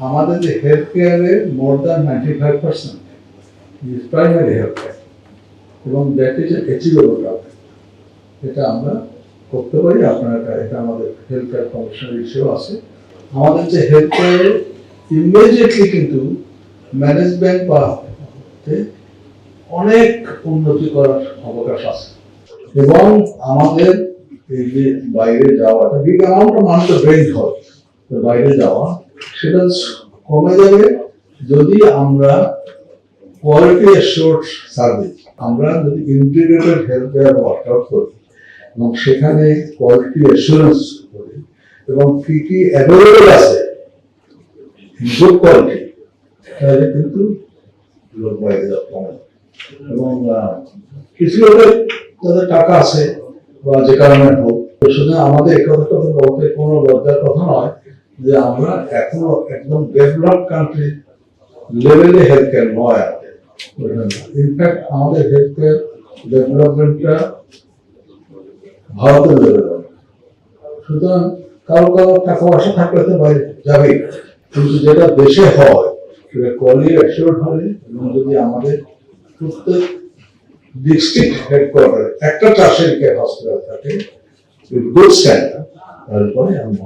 আমাদের যে হেলথ কেয়ারে more than 95% is primary health care এবং দ্যাট ইজ অ্যাচিভেবল টার্গেট। এটা আমরা করতে পারি। আপনার এটা আমাদের হেলথ কেয়ার কমিশনের ইস্যু আছে। আমাদের যে হেলথ কেয়ারে ইমিডিয়েটলি কিন্তু ম্যানেজমেন্ট বা অনেক উন্নতি করার অবকাশ আছে এবং আমাদের এই যে বাইরে যাওয়া বিগ অ্যামাউন্ট অফ মানি তো ব্রেন হয়, তো বাইরে যাওয়া সেটা কমে যাবে যদি আমরা কোয়ালিটি অ্যাসিওর্ড সার্ভিস, আমরা যদি ইন্টিগ্রেটেড হেলথ কেয়ার ওয়ার্কআউট করি এবং সেখানে কোয়ালিটি অ্যাসিওরেন্স করি এবং কি কি অ্যাভেলেবল আছে গুড কোয়ালিটি, তাহলে কিন্তু লোক বাইরে যাওয়া কমে। এবং কিছু লোকের যাদের টাকা আছে বা যে কারণে হোক, শুধু আমাদের একথা বলতে কোনো লজ্জার কথা নয় যে আমরা এখনো একদম ডেভেলপ কান্ট্রি লেভেলে হেলথ কেয়ার নয়। ইনফ্যাক্ট আমাদের হেলথ কেয়ার ডেভেলপমেন্টটা ভারতের লেভেলে। সুতরাং কারো কারো টাকা পয়সা থাকলে তো বাইরে যাবেই, কিন্তু যেটা দেশে হয় সেটা কোয়ালিটি অ্যাসিওর্ড হবে এবং যদি আমাদের প্রত্যেক ডিস্ট্রিক্ট হেডকোয়ার্টারে একটা চাষের কেয়ার হসপিটাল থাকে গুড স্ট্যান্ডার্ড, তারপরে আমরা